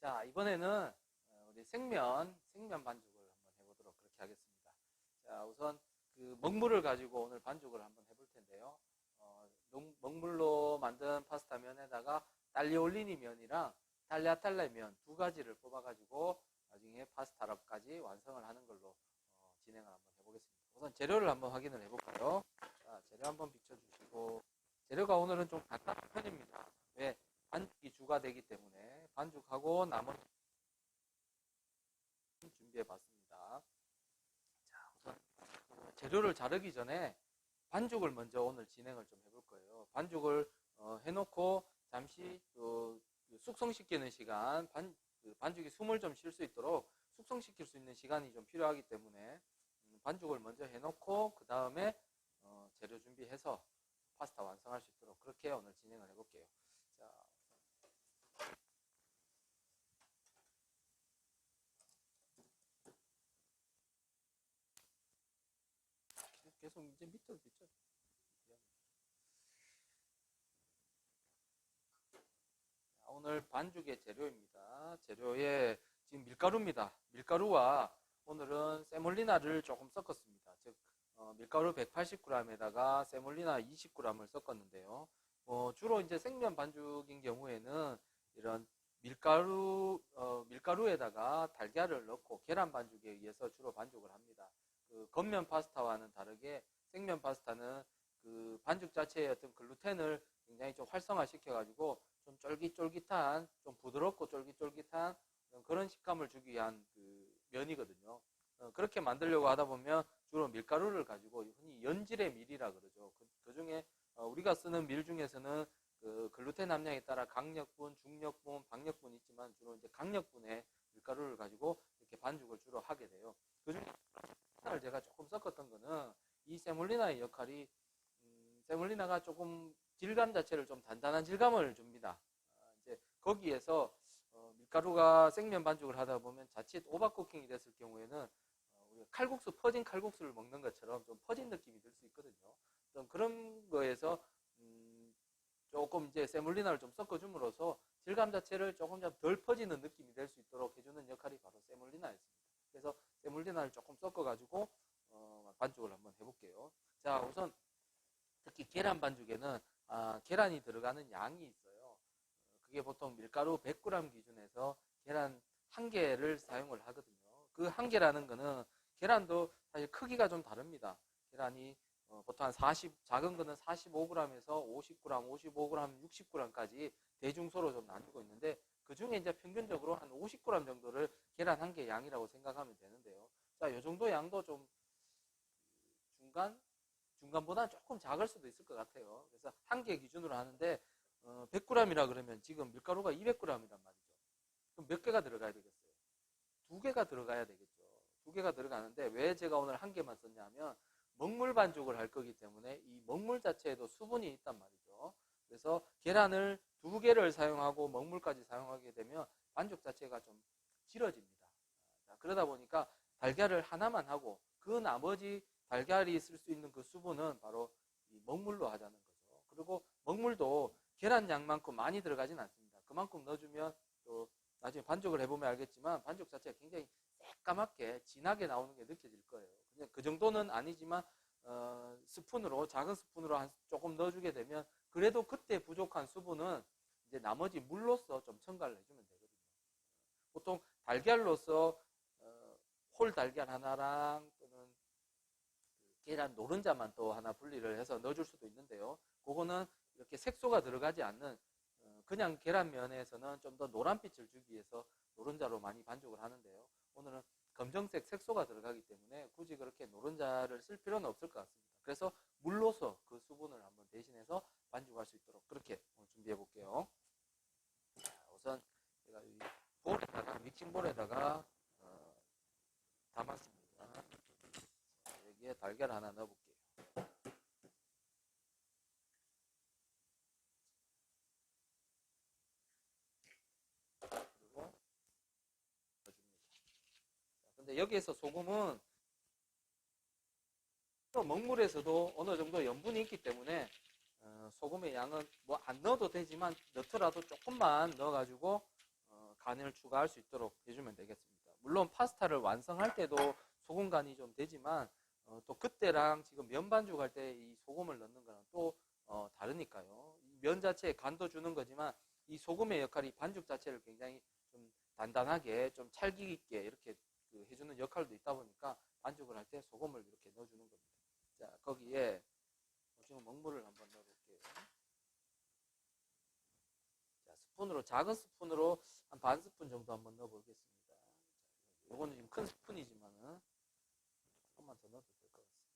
자, 이번에는 우리 생면 반죽을 한번 해보도록 그렇게 하겠습니다. 자, 우선 그 먹물을 가지고 오늘 반죽을 한번 해볼 텐데요. 먹물로 만든 파스타 면에다가 딸리올리니 면이랑 탈리아탈레 면 두 가지를 뽑아가지고 나중에 파스타까지 완성을 하는 걸로 진행을 한번 해보겠습니다. 우선 재료를 한번 확인을 해볼까요? 자, 재료 한번 비춰주시고, 재료가 오늘은 좀 간단한 편입니다. 왜? 반죽이 주가 되기 때문에 반죽하고 나머지 준비해 봤습니다. 자, 우선 재료를 자르기 전에 반죽을 먼저 오늘 진행을 좀 해볼 거예요. 반죽을 해놓고 잠시 숙성시키는 시간, 반죽이 숨을 좀 쉴 수 있도록 숙성시킬 수 있는 시간이 좀 필요하기 때문에 반죽을 먼저 해놓고 그 다음에 재료 준비해서 파스타 완성할 수 있도록 그렇게 오늘 진행을 해볼게요. 자, 계속 이제 밑으로 비춰. 오늘 반죽의 재료입니다. 재료에 지금 밀가루입니다. 밀가루와 오늘은 세몰리나를 조금 섞었습니다. 즉 밀가루 180g에다가 세몰리나 20g을 섞었는데요. 주로 이제 생면 반죽인 경우에는 이런 밀가루에다가 달걀을 넣고 계란 반죽에 의해서 주로 반죽을 합니다. 그 겉면 파스타와는 다르게 생면 파스타는 그 반죽 자체의 어떤 글루텐을 굉장히 좀 활성화시켜가지고 좀 쫄깃쫄깃한, 좀 부드럽고 쫄깃쫄깃한 그런 식감을 주기 위한 그 면이거든요. 그렇게 만들려고 하다 보면 주로 밀가루를 가지고 흔히 연질의 밀이라 그러죠. 그 중에 우리가 쓰는 밀 중에서는 그 글루텐 함량에 따라 강력분, 중력분, 박력분이 있지만 주로 이제 강력분의 밀가루를 가지고 이렇게 반죽을 주로 하게 돼요. 그 중에 제가 조금 섞었던 거는 이 세몰리나의 역할이 세몰리나가 조금 질감 자체를 좀 단단한 질감을 줍니다. 이제 거기에서 밀가루가 생면 반죽을 하다 보면 자칫 오버쿠킹이 됐을 경우에는 우리가 퍼진 칼국수를 먹는 것처럼 좀 퍼진 느낌이 들 수 있거든요. 그런 거에서 조금 이제 세몰리나를 좀 섞어줌으로써 질감 자체를 조금 덜 퍼지는 느낌이 될 수 있도록 해주는 역할이 바로 세몰리나였습니다. 그래서 세몰리나를 조금 섞어가지고 반죽을 한번 해볼게요. 자, 우선 특히 계란 반죽에는 계란이 들어가는 양이 있어요. 그게 보통 밀가루 100g 기준에서 계란 1개를 사용을 하거든요. 그 1개라는 거는 계란도 사실 크기가 좀 다릅니다. 계란이 보통 한 작은 거는 45g에서 50g, 55g, 60g까지 대중소로 좀 나누고 있는데 그 중에 이제 평균적으로 한 50g 정도를 계란 1개 양이라고 생각하면 되는데요. 자, 이 정도 양도 좀 중간보다는 조금 작을 수도 있을 것 같아요. 그래서 1개 기준으로 하는데 100g이라 그러면 지금 밀가루가 200g이란 말이죠. 그럼 몇 개가 들어가야 되겠어요? 2개가 들어가야 되겠죠. 2개가 들어가는데 왜 제가 오늘 1개만 썼냐면 먹물 반죽을 할 거기 때문에 이 먹물 자체에도 수분이 있단 말이죠. 그래서 계란을 2개를 사용하고 먹물까지 사용하게 되면 반죽 자체가 좀 질어집니다. 자, 그러다 보니까 달걀을 하나만 하고 그 나머지 달걀이 쓸 수 있는 그 수분은 바로 이 먹물로 하자는 거죠. 그리고 먹물도 계란 양만큼 많이 들어가진 않습니다. 그만큼 넣어주면 또 나중에 반죽을 해보면 알겠지만 반죽 자체가 굉장히 새까맣게 진하게 나오는 게 느껴질 거예요. 그냥 그 정도는 아니지만 작은 스푼으로 조금 넣어주게 되면 그래도 그때 부족한 수분은 이제 나머지 물로서 좀 첨가를 해주면 되거든요. 보통 달걀로서 홀 달걀 하나랑 또는 계란 노른자만 또 하나 분리를 해서 넣어줄 수도 있는데요. 그거는 이렇게 색소가 들어가지 않는 그냥 계란면에서는 좀 더 노란빛을 주기 위해서 노른자로 많이 반죽을 하는데요. 오늘은 검정색 색소가 들어가기 때문에 굳이 그렇게 노른자를 쓸 필요는 없을 것 같습니다. 그래서 물로서 그 수분을 한번 대신해서 반죽할 수 있도록 그렇게 준비해 볼게요. 우선 제가 이 믹싱볼에다가 담았습니다. 여기에 달걀 하나 넣어볼게요. 그리고 넣어줍니다. 근데 여기에서 소금은 먹물에서도 어느 정도 염분이 있기 때문에 소금의 양은 뭐 안 넣어도 되지만 넣더라도 조금만 넣어가지고 간을 추가할 수 있도록 해주면 되겠습니다. 물론 파스타를 완성할 때도 소금 간이 좀 되지만 또 그때랑 지금 면 반죽할 때 이 소금을 넣는 거랑 또 다르니까요. 면 자체에 간도 주는 거지만 이 소금의 역할이 반죽 자체를 굉장히 좀 단단하게 좀 찰기 있게 이렇게 해주는 역할도 있다 보니까 반죽을 할 때 소금을 이렇게 넣어주는 겁니다. 자, 거기에 오징어 먹물을 한번 넣어볼게요. 자, 스푼으로, 작은 스푼으로 한 반 스푼 정도 한번 넣어보겠습니다. 요거는 지금 큰 스푼이지만은 조금만 더 넣어도 될 것 같습니다.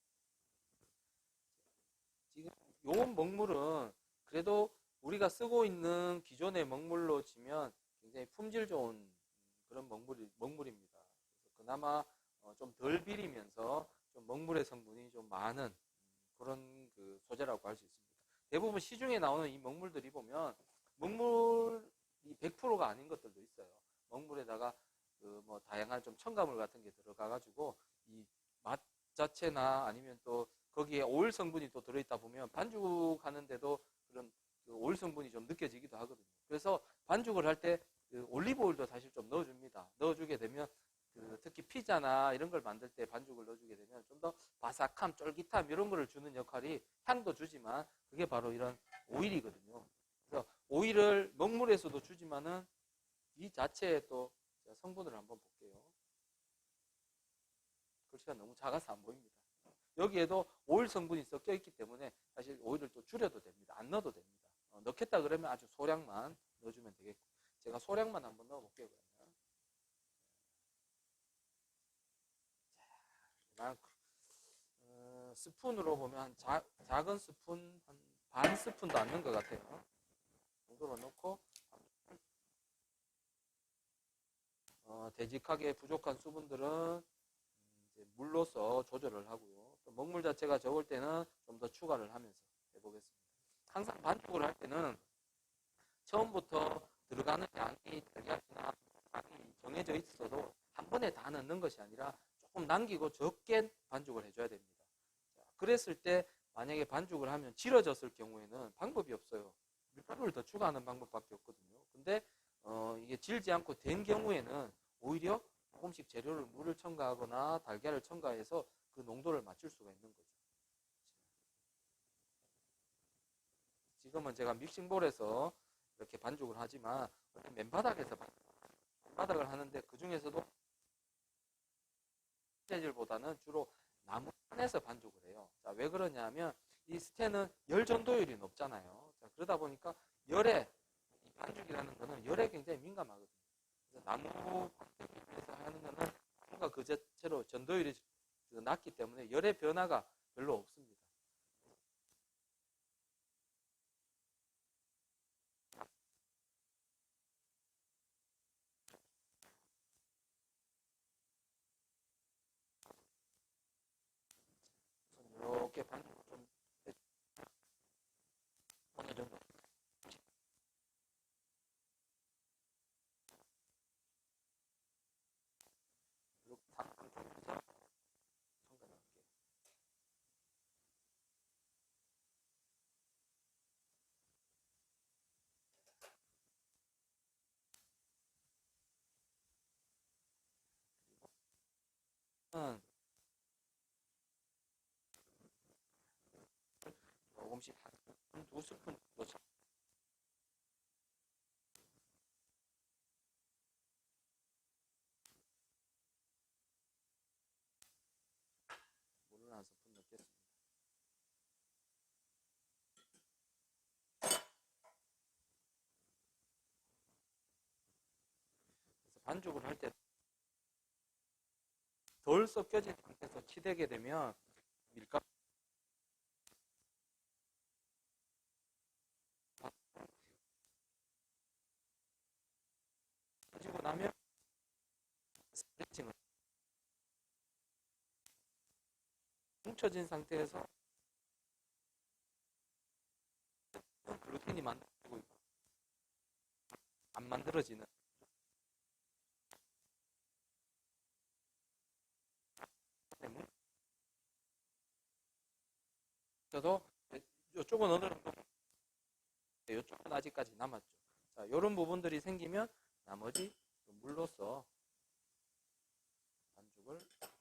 지금 요 먹물은 그래도 우리가 쓰고 있는 기존의 먹물로 치면 굉장히 품질 좋은 그런 먹물입니다. 그래서 그나마 좀 덜 비리면서 좀 먹물의 성분이 좀 많은 그런 그 소재라고 할 수 있습니다. 대부분 시중에 나오는 이 먹물들이 보면 먹물이 100%가 아닌 것들도 있어요. 먹물에다가 그 뭐 다양한 좀 첨가물 같은 게 들어가가지고 이 맛 자체나 아니면 또 거기에 오일 성분이 또 들어있다 보면 반죽하는데도 그런 그 오일 성분이 좀 느껴지기도 하거든요. 그래서 반죽을 할 때 그 올리브 오일도 사실 좀 넣어줍니다. 넣어주게 되면 그 특히 피자나 이런 걸 만들 때 반죽을 넣어주게 되면 좀 더 바삭함, 쫄깃함 이런 거를 주는 역할이 향도 주지만 그게 바로 이런 오일이거든요. 그래서 오일을 먹물에서도 주지만은 이 자체에 또 성분을 한번 볼게요. 글씨가 너무 작아서 안 보입니다. 여기에도 오일 성분이 섞여 있기 때문에 사실 오일을 또 줄여도 됩니다. 안 넣어도 됩니다. 넣겠다 그러면 아주 소량만 넣어주면 되겠고 제가 소량만 한번 넣어볼게요. 그러면 스푼으로 보면 한 작은 스푼 한 반 스푼도 안 넣은 것 같아요. 정도로 넣고 되직하게 부족한 수분들은 이제 물로서 조절을 하고요. 또 먹물 자체가 적을 때는 좀 더 추가를 하면서 해보겠습니다. 항상 반죽을 할 때는 처음부터 들어가는 양이 달걀이나 양이 정해져 있어도 한 번에 다 넣는 것이 아니라 조금 남기고 적게 반죽을 해줘야 됩니다. 자, 그랬을 때 만약에 반죽을 하면 질어졌을 경우에는 방법이 없어요. 밀가루를 더 추가하는 방법밖에 없거든요. 근데 이게 질지 않고 된 경우에는 오히려 조금씩 재료를 물을 첨가하거나 달걀을 첨가해서 그 농도를 맞출 수가 있는 거죠. 지금은 제가 믹싱볼에서 이렇게 반죽을 하지만 맨바닥에서 맨바닥을 하는데 그 중에서도 재질보다는 주로 나무 안에서 반죽을 해요. 자, 왜 그러냐면 이 스텐은 열 전도율이 높잖아요. 자, 그러다 보니까 열에 이 반죽이라는 거는 열에 굉장히 민감하거든요. 그래서 나무 반죽에서 하는 거는 나무가 그 자체로 전도율이 낮기 때문에 열의 변화가 별로 없습니다. 이렇게 반죽을 좀 어느 정도 이렇게 당근 좀 첨가할게요. 조금씩 한 두 스푼 정도 물을 한 스푼 넣겠습니다. 그래서 반죽을 할 때 덜 섞여진 상태에서 치대게 되면 밀가루 지고 나면 스트레칭을 뭉쳐진 상태에서 글루텐이 만들어지고 안 만들어지는 때문에 저도 이쪽은 어느 정도 이쪽은 아직까지 남았죠. 자, 이런 부분들이 생기면 나머지 물로써 반죽을 두고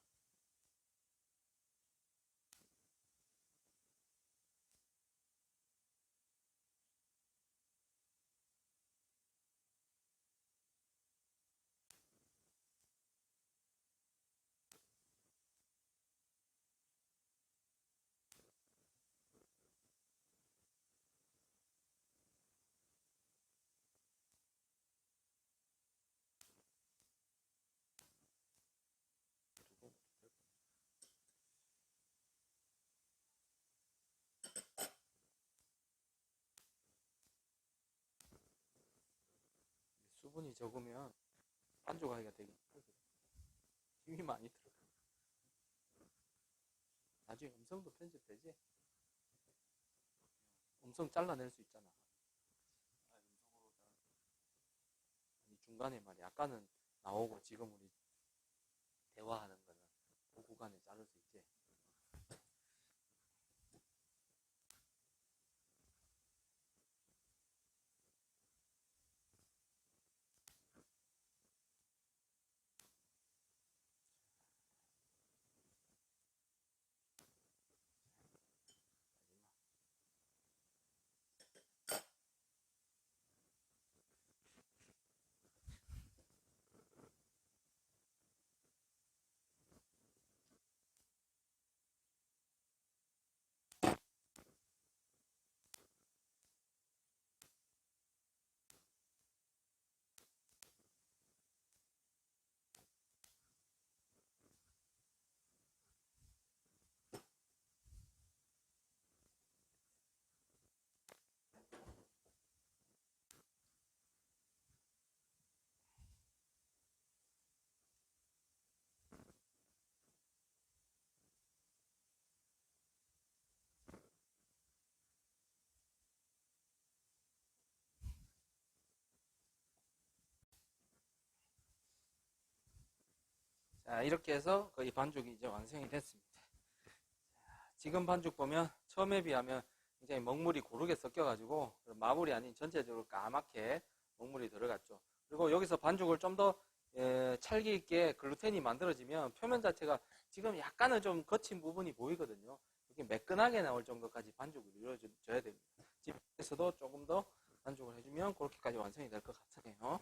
수분이 적으면 반죽하기가 되게 힘들거든요. 힘이 많이 들어가. 나중에 음성도 편집되지? 음성 잘라낼 수 있잖아. 아니, 중간에 말이야. 아까는 나오고 지금 우리 대화하는 거는 그 구간에 자를 수 있지. 자, 이렇게 해서 거의 반죽이 이제 완성이 됐습니다. 지금 반죽 보면 처음에 비하면 굉장히 먹물이 고르게 섞여가지고 마블이 아닌 전체적으로 까맣게 먹물이 들어갔죠. 그리고 여기서 반죽을 좀 더 찰기 있게 글루텐이 만들어지면 표면 자체가 지금 약간은 좀 거친 부분이 보이거든요. 이렇게 매끈하게 나올 정도까지 반죽을 이루어줘야 됩니다. 집에서도 조금 더 반죽을 해주면 그렇게까지 완성이 될 것 같아요.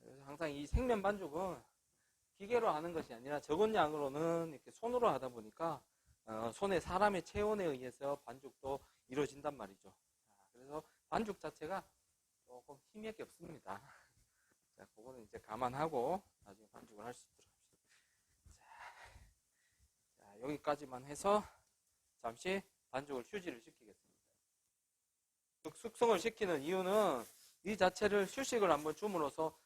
그래서 항상 이 생면 반죽은 기계로 하는 것이 아니라 적은 양으로는 이렇게 손으로 하다 보니까 손에 사람의 체온에 의해서 반죽도 이루어진단 말이죠. 그래서 반죽 자체가 조금 힘이 없습니다. 자, 그거는 이제 감안하고 나중에 반죽을 할 수 있도록 합시다. 자, 여기까지만 해서 잠시 반죽을 휴지를 시키겠습니다. 숙성을 시키는 이유는 이 자체를 휴식을 한번 줌으로써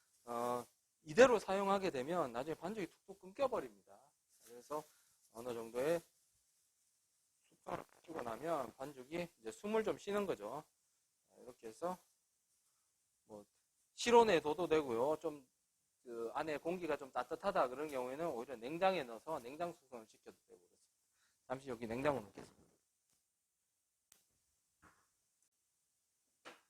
이대로 사용하게 되면 나중에 반죽이 툭툭 끊겨버립니다. 그래서 어느 정도의 숙성을 시키고 나면 반죽이 이제 숨을 좀 쉬는 거죠. 이렇게 해서 뭐 실온에 둬도 되고요. 좀 그 안에 공기가 좀 따뜻하다 그런 경우에는 오히려 냉장에 넣어서 냉장 숙성을 시켜도 되고 그렇습니다. 잠시 여기 냉장고 넣겠습니다.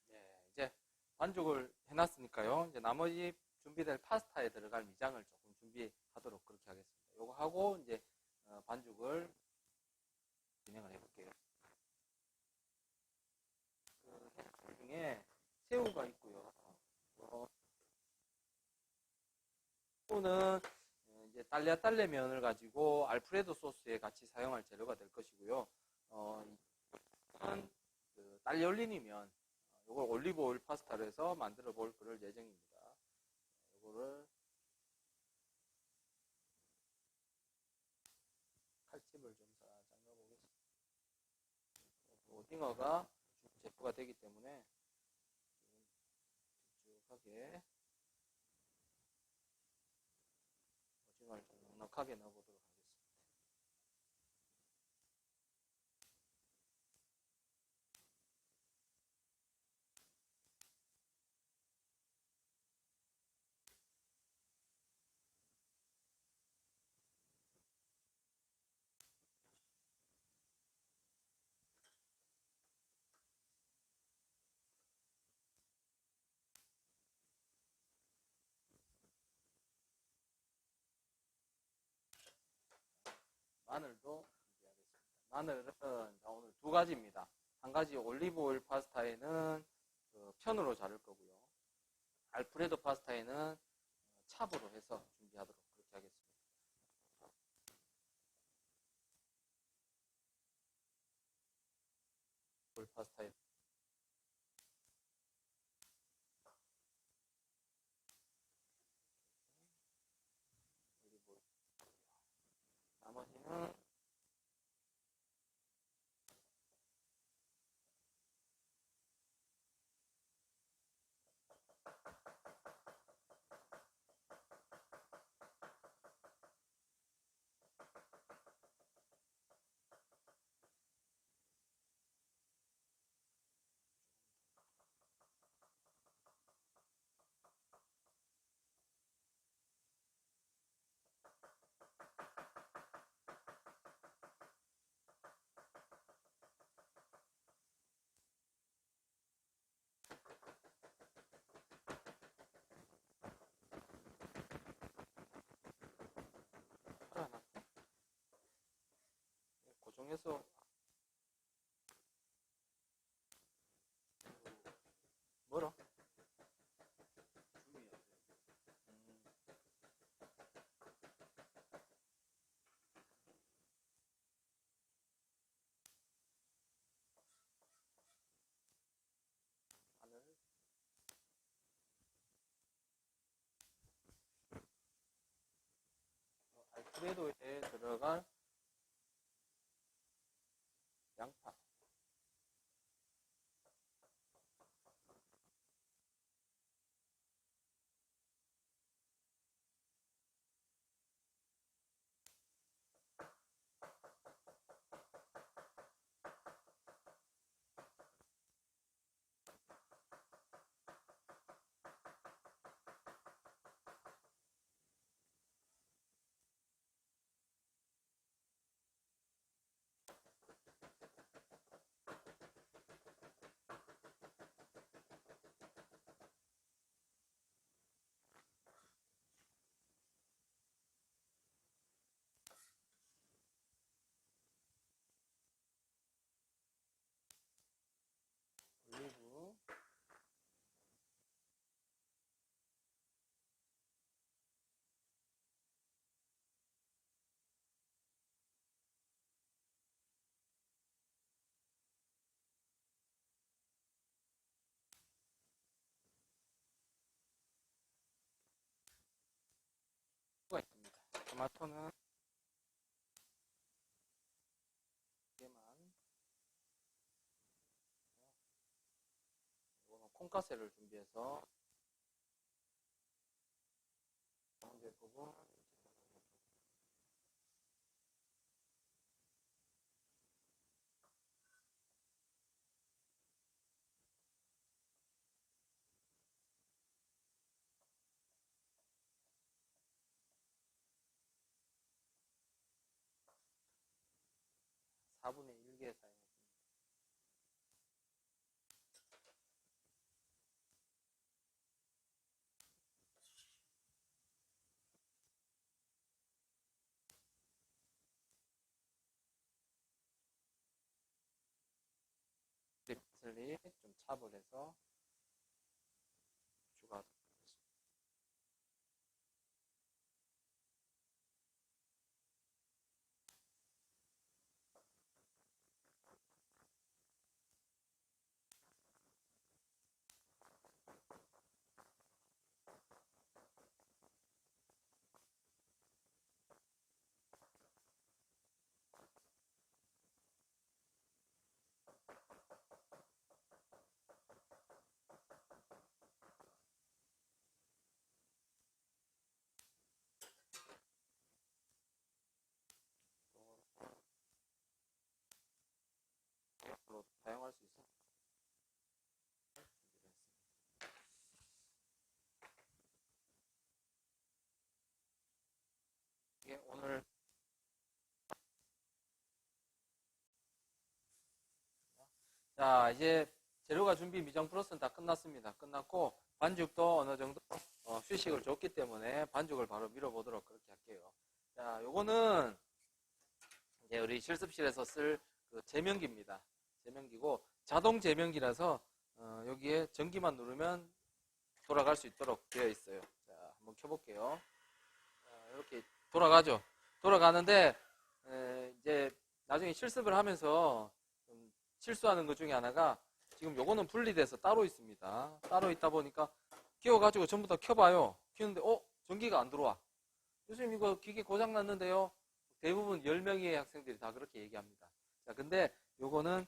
네, 이제 반죽을 해놨으니까요. 이제 나머지 준비될 파스타에 들어갈 미장을 조금 준비하도록 그렇게 하겠습니다. 요거 하고 이제 반죽을 진행을 해볼게요. 그 해물 중에 새우가 있고요. 새우는 이제 딸레 면을 가지고 알프레도 소스에 같이 사용할 재료가 될 것이고요. 이건 그 딸리올리니면 이걸 올리브 오일 파스타로 해서 만들어 볼 그럴 예정입니다. 이거를 칼집을 좀 살짝 넣어보겠습니다. 오징어가 제프가 되기 때문에 촉촉하게 오징어를 좀 넉넉하게 넣어보도록 하겠습니다. 마늘도 준비하겠습니다. 마늘은 오늘 두 가지입니다. 한 가지 올리브 오일 파스타에는 편으로 자를 거고요. 알프레도 파스타에는 찹으로 해서 준비하도록 그렇게 하겠습니다. 오일 파스타에 올리브 오일. 나머지는 하나 고정해서 뭐라? 마늘, 알프레도에 들어갈 양파, 올리브, 가 있습니다. 토마토는 개만, 이거는 콩가스를 준비해서 가운데 부분 4분의 1개 사용했습니다. 파슬리 좀 찹을 해서 추가하도록 하겠습니다. 로 사용할 수 있어요. 이게 오늘 자 이제 재료가 준비 미정 플러스는 다 끝났습니다. 끝났고 반죽도 어느 정도 휴식을 줬기 때문에 반죽을 바로 밀어보도록 그렇게 할게요. 자 요거는 이제 우리 실습실에서 쓸 그 제명기입니다. 제명기고 자동 제명기라서 여기에 전기만 누르면 돌아갈 수 있도록 되어 있어요. 자, 한번 켜볼게요. 자, 이렇게 돌아가죠. 돌아가는데 이제 나중에 실습을 하면서 좀 실수하는 것 중에 하나가 지금 요거는 분리돼서 따로 있습니다. 따로 있다 보니까 끼워가지고 전부 다 켜봐요. 켜는데 전기가 안 들어와. 교수님 이거 기계 고장 났는데요. 대부분 10명의 학생들이 다 그렇게 얘기합니다. 자, 근데 요거는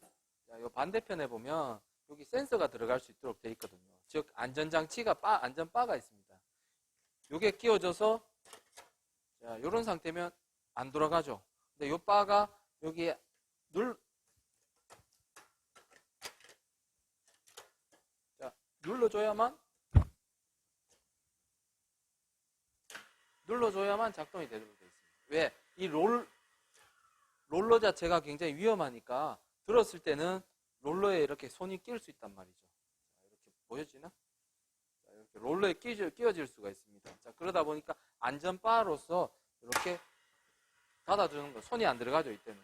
요 반대편에 보면 여기 센서가 들어갈 수 있도록 되어 있거든요. 즉 안전장치가 안전바가 있습니다. 요게 끼워져서 자, 요런 상태면 안 돌아가죠. 근데 요 바가 여기에 눌러줘야만 작동이 되도록 되어 있습니다. 왜? 이 롤러 자체가 굉장히 위험하니까 들었을 때는 롤러에 이렇게 손이 끼울 수 있단 말이죠. 자, 이렇게 보여지나? 자, 이렇게 롤러에 끼워질 수가 있습니다. 자, 그러다 보니까 안전바로서 이렇게 닫아주는 거, 손이 안 들어가죠, 이때는.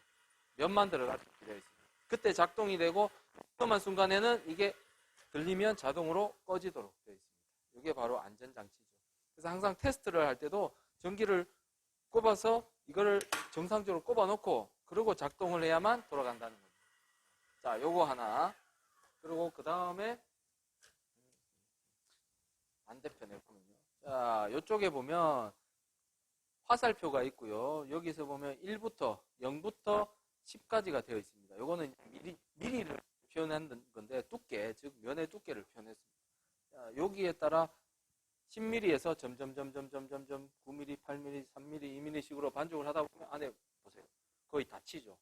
면만 들어가게 되어 있습니다. 그때 작동이 되고, 위험한 순간에는 이게 들리면 자동으로 꺼지도록 되어 있습니다. 이게 바로 안전장치죠. 그래서 항상 테스트를 할 때도 전기를 꼽아서 이거를 정상적으로 꼽아놓고 그리고 작동을 해야만 돌아간다는 겁니다. 자, 요거 하나. 그리고 그 다음에 반대편에 보면요. 자, 요쪽에 보면 화살표가 있고요. 여기서 보면 1부터 0부터 10까지가 되어 있습니다. 요거는 미리를 표현한 건데 두께, 즉 면의 두께를 표현했습니다. 자, 여기에 따라 10mm에서 점점 9mm, 8mm, 3mm, 2mm씩으로 반죽을 하다 보면 안에 보세요. 거의 닫히죠.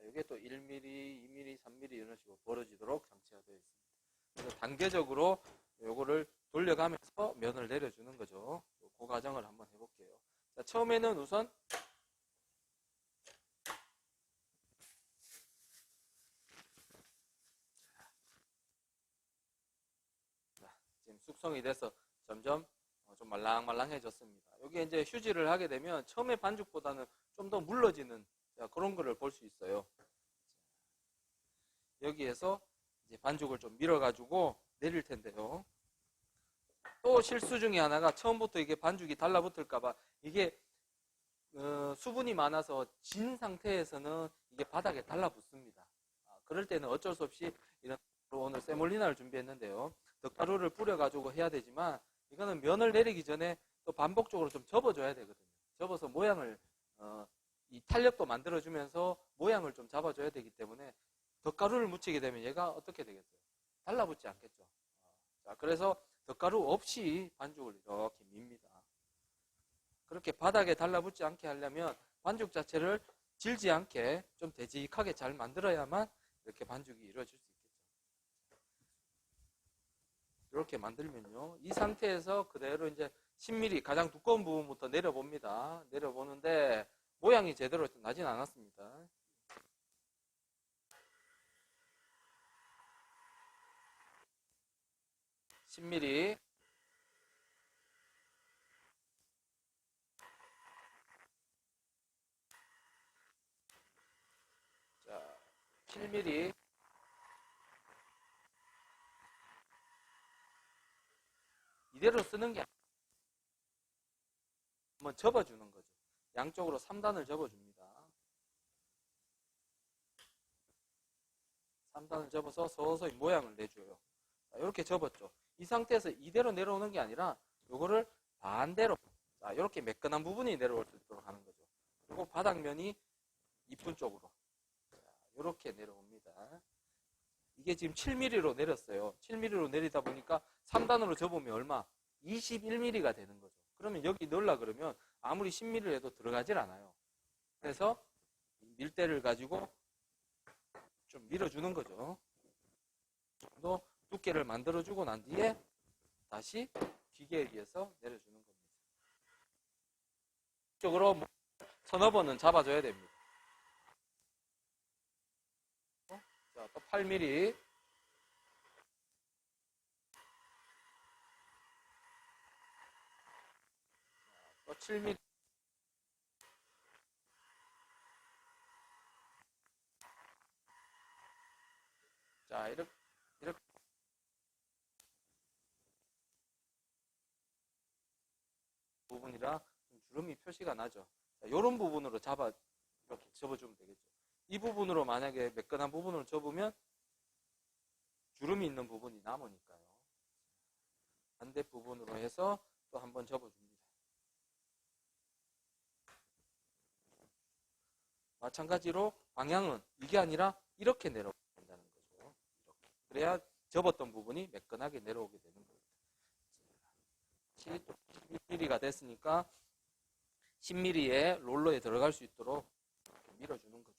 이게 또 1mm, 2mm, 3mm 이런 식으로 벌어지도록 장치가 되어 있습니다. 그래서 단계적으로 요거를 돌려가면서 면을 내려주는 거죠. 그 과정을 한번 해볼게요. 자, 처음에는 우선 지금 숙성이 돼서 점점 좀 말랑말랑해졌습니다. 여기 이제 휴지를 하게 되면 처음에 반죽보다는 좀 더 물러지는 그런 거를 볼 수 있어요. 여기에서 이제 반죽을 좀 밀어가지고 내릴 텐데요. 또 실수 중에 하나가 처음부터 이게 반죽이 달라붙을까봐 이게 수분이 많아서 진 상태에서는 이게 바닥에 달라붙습니다. 그럴 때는 어쩔 수 없이 이런 오늘 세몰리나를 준비했는데요. 덧가루를 뿌려가지고 해야 되지만 이거는 면을 내리기 전에 또 반복적으로 좀 접어줘야 되거든요. 접어서 모양을 이 탄력도 만들어주면서 모양을 좀 잡아줘야 되기 때문에 덧가루를 묻히게 되면 얘가 어떻게 되겠어요? 달라붙지 않겠죠. 자, 그래서 덧가루 없이 반죽을 이렇게 밉니다. 그렇게 바닥에 달라붙지 않게 하려면 반죽 자체를 질지 않게 좀 되직하게 잘 만들어야만 이렇게 반죽이 이루어질 수 있겠죠. 이렇게 만들면요. 이 상태에서 그대로 이제 10mm 가장 두꺼운 부분부터 내려봅니다. 내려보는데 모양이 제대로 나진 않았습니다. (10mm) 자, 7mm 이대로 쓰는 게 한번 접어주는 거죠. 양쪽으로 3단을 접어줍니다. 3단을 접어서 서서히 모양을 내줘요. 자, 이렇게 접었죠. 이 상태에서 이대로 내려오는 게 아니라 이거를 반대로 자, 이렇게 매끈한 부분이 내려올 수 있도록 하는 거죠. 그리고 바닥면이 이쁜 쪽으로 자, 이렇게 내려옵니다. 이게 지금 7mm로 내렸어요. 7mm로 내리다 보니까 3단으로 접으면 얼마? 21mm가 되는 거죠. 그러면 여기 넣으려 그러면 아무리 10mm를 해도 들어가질 않아요. 그래서 밀대를 가지고 좀 밀어주는 거죠. 또 두께를 만들어주고 난 뒤에 다시 기계에 의해서 내려주는 겁니다. 이쪽으로 서너 번은 잡아줘야 됩니다. 자, 또 8mm. 또 7mm. 아니라 좀 주름이 표시가 나죠. 이런 부분으로 이렇게 접어주면 되겠죠. 이 부분으로 만약에 매끈한 부분을 접으면 주름이 있는 부분이 남으니까요. 반대 부분으로 해서 또 한번 접어줍니다. 마찬가지로 방향은 이게 아니라 이렇게 내려가야 된다는 거죠. 이렇게. 그래야 접었던 부분이 매끈하게 내려오게 되는 겁니다. 11mm가 됐으니까 10mm의 롤러에 들어갈 수 있도록 이렇게 밀어주는 거죠.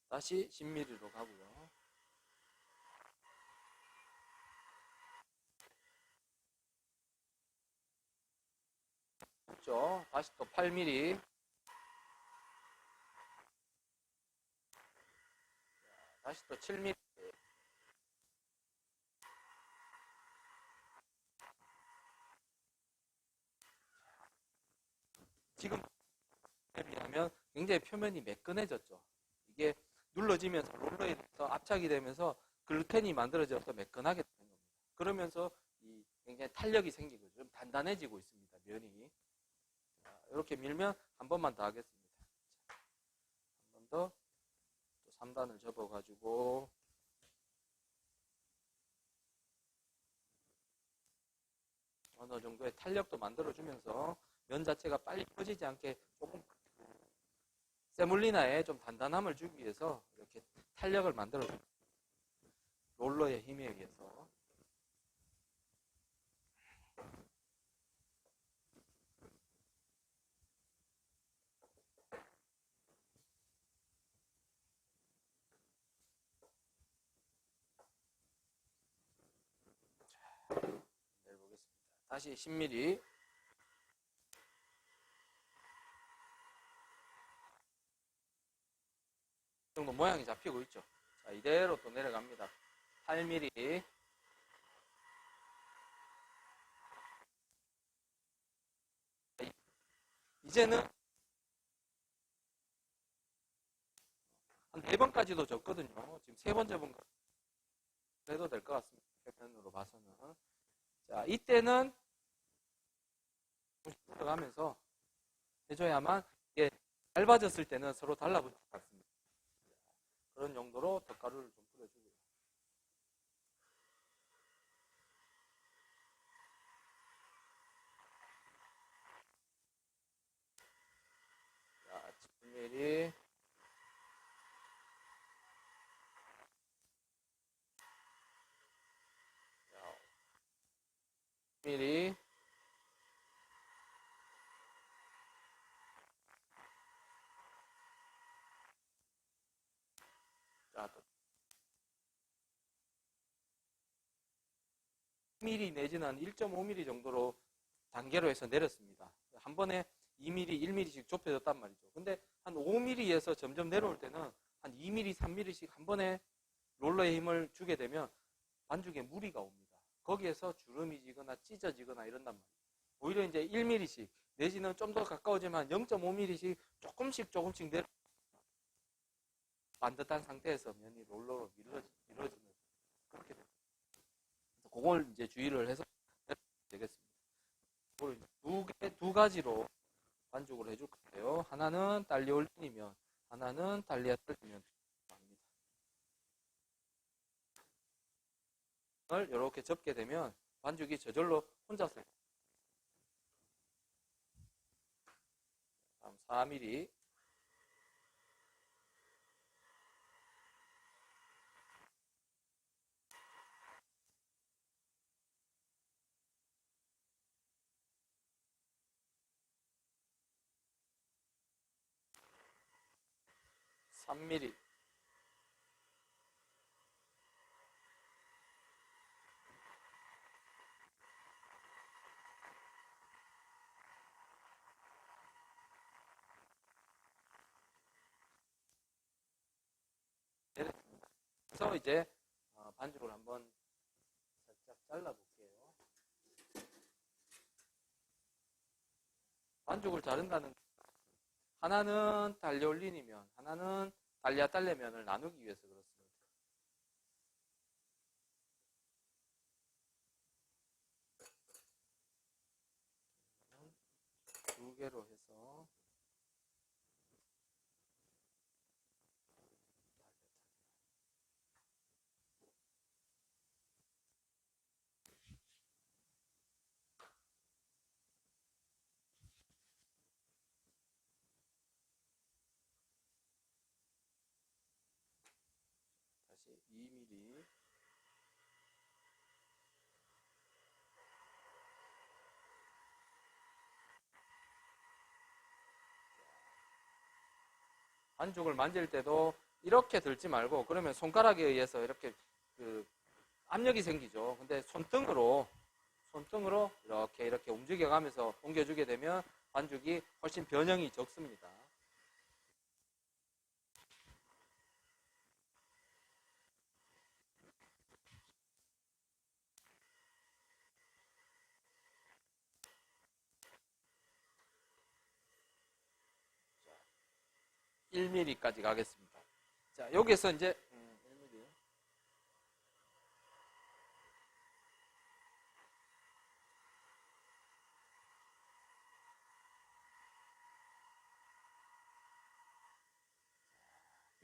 다시 10mm로 가고요. 그렇죠? 다시 또 8mm. 다시 또 7mm. 지금 비하면 굉장히 표면이 매끈해졌죠. 이게 눌러지면서 롤러에 압착이 되면서 글루텐이 만들어져서 매끈하게 되는 겁니다. 그러면서 굉장히 탄력이 생기고 좀 단단해지고 있습니다. 면이. 자, 이렇게 밀면 한 번만 더 하겠습니다. 한 번 더 또 3단을 접어가지고 어느 정도의 탄력도 만들어주면서 면 자체가 빨리 퍼지지 않게 조금 세몰리나에 좀 단단함을 주기 위해서 이렇게 탄력을 만들어줍니다. 롤러의 힘에 의해서. 내려보겠습니다. 다시 10mm. 이 정도 모양이 잡히고 있죠. 자, 이대로 또 내려갑니다. 8mm. 이제는 한 4번까지도 졌거든요. 지금 3번 접은 거 해도 될 것 같습니다. 표면으로 봐서는. 자, 이때는 들어가면서 해줘야만 이게 얇아졌을 때는 서로 달라붙지 않습니다. 그런 용도로 덧가루를 좀 뿌려주고요. 자, 7mm. 자, 10mm. 자, 또 1mm 내지는 1.5mm 정도로 단계로 해서 내렸습니다. 한 번에 2mm, 1mm씩 좁혀졌단 말이죠. 근데 한 5mm에서 점점 내려올 때는 한 2mm, 3mm씩 한 번에 롤러에 힘을 주게 되면 반죽에 무리가 옵니다. 거기에서 주름이 지거나 찢어지거나 이런단 말이에요. 오히려 이제 1mm씩 내지는 좀 더 가까워지면 0.5mm씩 조금씩 내려 반듯한 상태에서 면이 롤러로 밀어지는 그렇게 됩니다. 그걸 이제 주의를 해서 되겠습니다. 두 가지로 반죽을 해줄 건데요. 하나는 달리 올리면, 하나는 달리아 떨리면 합니다. 이렇게 접게 되면 반죽이 저절로 혼자서 다음 4mm. 삼 m m 그래서 이제 반죽을 한번 살짝 잘라볼게요. 반죽을 자른다는 하나는 달리 올리면 하나는 딸려 딸려면을 나누기 위해서 그렇습니다. 두 개로 해서 다시 2mm 반죽을 만질 때도 이렇게 들지 말고 그러면 손가락에 의해서 이렇게 그 압력이 생기죠. 근데 손등으로 이렇게 움직여가면서 옮겨주게 되면 반죽이 훨씬 변형이 적습니다. 자, 1mm까지 가겠습니다. 자, 여기서 이제 1mm.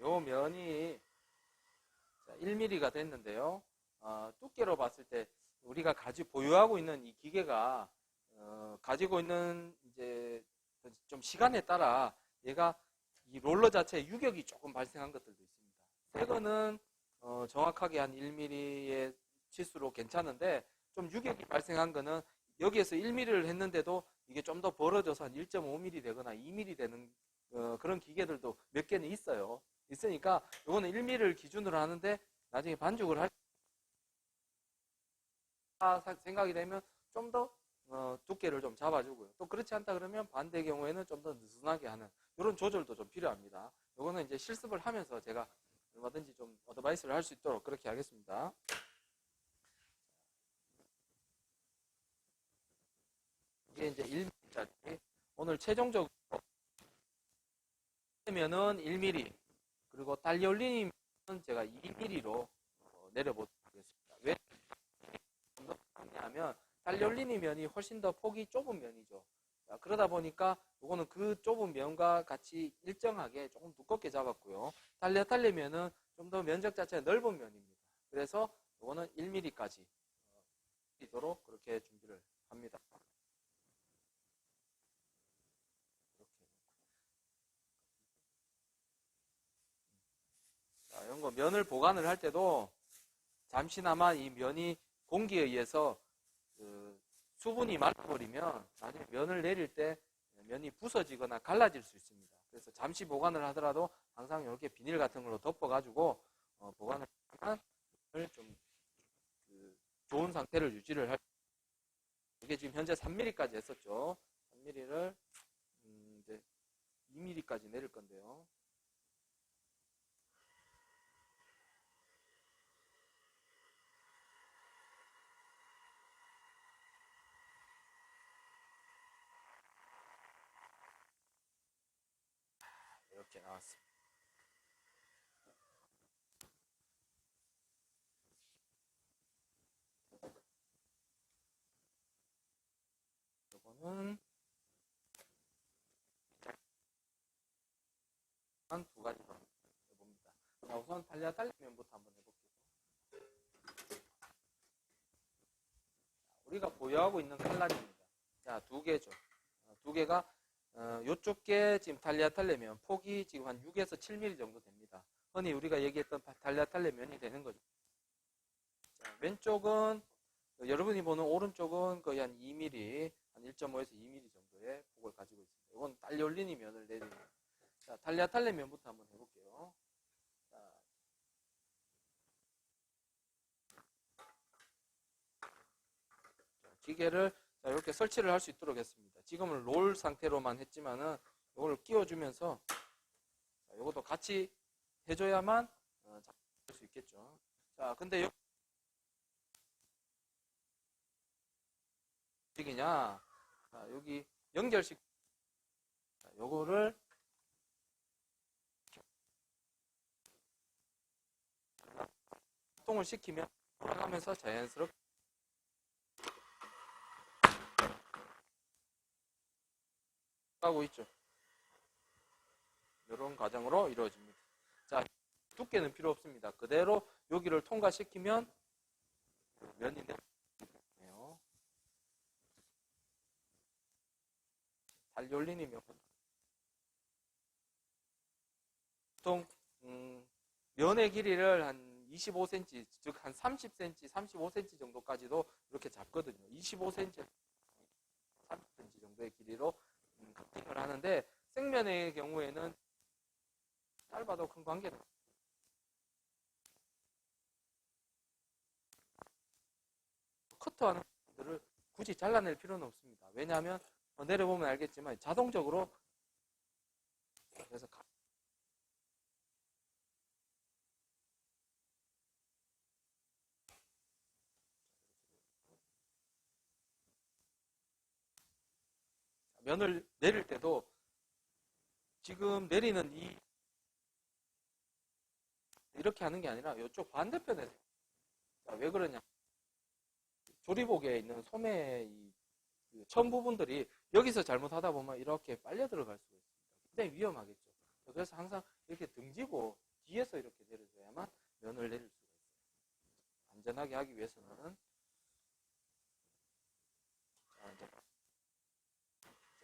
요 면이 1mm가 됐는데요. 두께로 봤을 때 우리가 보유하고 있는 이 기계가 가지고 있는 이제 좀 시간에 따라 얘가 이 롤러 자체에 유격이 조금 발생한 것들도 있습니다. 새 거는 정확하게 한 1mm의 치수로 괜찮은데 좀 유격이 발생한 거는 여기에서 1mm를 했는데도 이게 좀 더 벌어져서 한 1.5mm 되거나 2mm 되는 그런 기계들도 몇 개는 있어요. 있으니까 이거는 1mm를 기준으로 하는데 나중에 반죽을 할 생각이 되면 좀 더 두께를 좀 잡아주고요. 또 그렇지 않다 그러면 반대 경우에는 좀 더 느슨하게 하는 이런 조절도 좀 필요합니다. 이거는 이제 실습을 하면서 제가 얼마든지 좀 어드바이스를 할 수 있도록 그렇게 하겠습니다. 이게 이제 1mm짜리 오늘 최종적으로 면은 1mm 그리고 딸려올리는 제가 2mm로 내려보도록 하겠습니다. 왜 그러냐면 딸려올리는 면이 훨씬 더 폭이 좁은 면이죠. 자, 그러다 보니까 이거는 그 좁은 면과 같이 일정하게 조금 두껍게 잡았고요. 딸려면은 좀 더 면적 자체가 넓은 면입니다. 그래서 이거는 1mm까지 있도록 그렇게 준비를 합니다. 이렇게. 자, 이런 거 면을 보관을 할 때도 잠시나마 이 면이 공기에 의해서 그 수분이 말라버리면 나중에 면을 내릴 때 면이 부서지거나 갈라질 수 있습니다. 그래서 잠시 보관을 하더라도 항상 이렇게 비닐 같은 걸로 덮어가지고 보관을 하면 좀 좋은 상태를 유지를 할. 이게 지금 현재 3mm까지 했었죠. 3mm를 이제 2mm까지 내릴 건데요. 이렇게 나왔습니다. 이거는 한 두 가지 더 해봅니다. 자, 우선 달려면부터 한번 해볼게요. 우리가 보유하고 있는 칼날입니다. 자, 두 개죠. 두 개가 요쪽 게 지금 달려면 폭이 지금 한 6에서 7mm 정도 됩니다. 흔히 우리가 얘기했던 달려면이 되는 거죠. 자, 왼쪽은 여러분이 보는 오른쪽은 거의 한 2mm, 한 1.5에서 2mm 정도의 폭을 가지고 있습니다. 이건 달려올리니 면을 내리는. 자, 달려면부터 한번 해볼게요. 자, 기계를 이렇게 설치를 할 수 있도록 했습니다. 지금은 롤 상태로만 했지만은 이걸 끼워주면서 이것도 같이 해줘야만 잡을 수 있겠죠. 자, 근데 여기냐? 여기 연결식 요거를 작동을 시키면 돌아가면서 자연스럽게 하고 있죠. 이런 과정으로 이루어집니다. 자, 두께는 필요 없습니다. 그대로 여기를 통과시키면 면이 되네요. 달리 올리면 보통 면의 길이를 한 25cm, 즉 한 30cm, 35cm 정도까지도 이렇게 잡거든요. 25cm, 30cm 정도의 길이로 커팅을 하는데 생면의 경우에는 짧아도 큰 관계는 커트하는 분들을 굳이 잘라낼 필요는 없습니다. 왜냐하면 내려보면 알겠지만 자동적으로 그래서 면을 내릴 때도 지금 내리는 이렇게 하는 게 아니라 이쪽 반대편에서 왜 그러냐, 조리복에 있는 소매 천 부분들이 여기서 잘못하다 보면 이렇게 빨려 들어갈 수가 있습니다. 굉장히 위험하겠죠. 그래서 항상 이렇게 등지고 뒤에서 이렇게 내려줘야만 면을 내릴 수가 있어요. 안전하게 하기 위해서는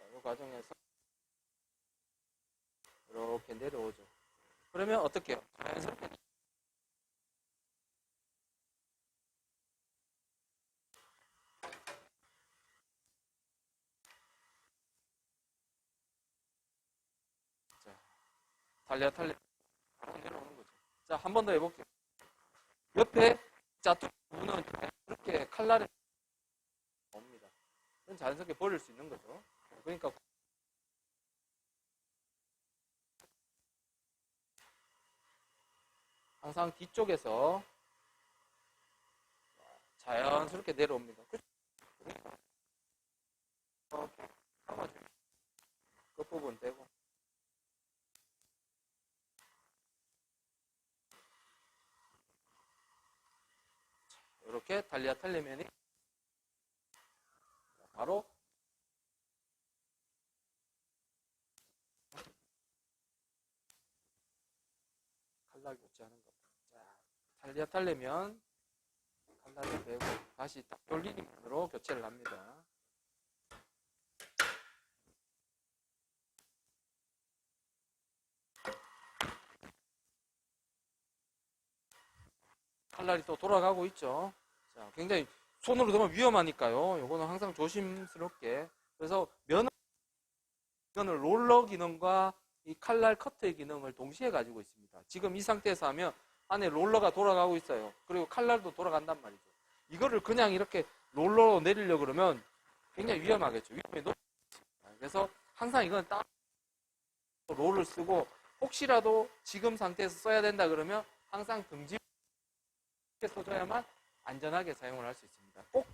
이 과정에서 이렇게 내려오죠. 그러면 어떻게 해요? 자연스럽게 달려 바로 내려오는 거죠. 자, 한 번 더 해볼게요. 옆에 자투 부분은 이렇게 칼날에 옵니다. 그건 자연스럽게 버릴 수 있는 거죠. 그러니까 항상 뒤쪽에서 자연스럽게 내려옵니다. 이렇게 감아주고 끝부분 떼고 이렇게 달리아 탈레면이 바로 칼날 교체하는 겁니다. 자, 달리아 탈레면 칼날을 빼고 다시 딱 돌리는 면으로 교체를 합니다. 칼날이 또 돌아가고 있죠. 자, 굉장히 손으로 되면 위험하니까요. 이거는 항상 조심스럽게. 그래서 이거는 롤러 기능과 이 칼날 커트의 기능을 동시에 가지고 있습니다. 지금 이 상태에서 하면 안에 롤러가 돌아가고 있어요. 그리고 칼날도 돌아간단 말이죠. 이거를 그냥 이렇게 롤러로 내리려고 그러면 굉장히 위험하겠죠. 그래서 항상 이건 따로 롤을 쓰고 혹시라도 지금 상태에서 써야 된다 그러면 항상 등지 써줘야만 안전하게 사용을 할 수 있습니다. 꼭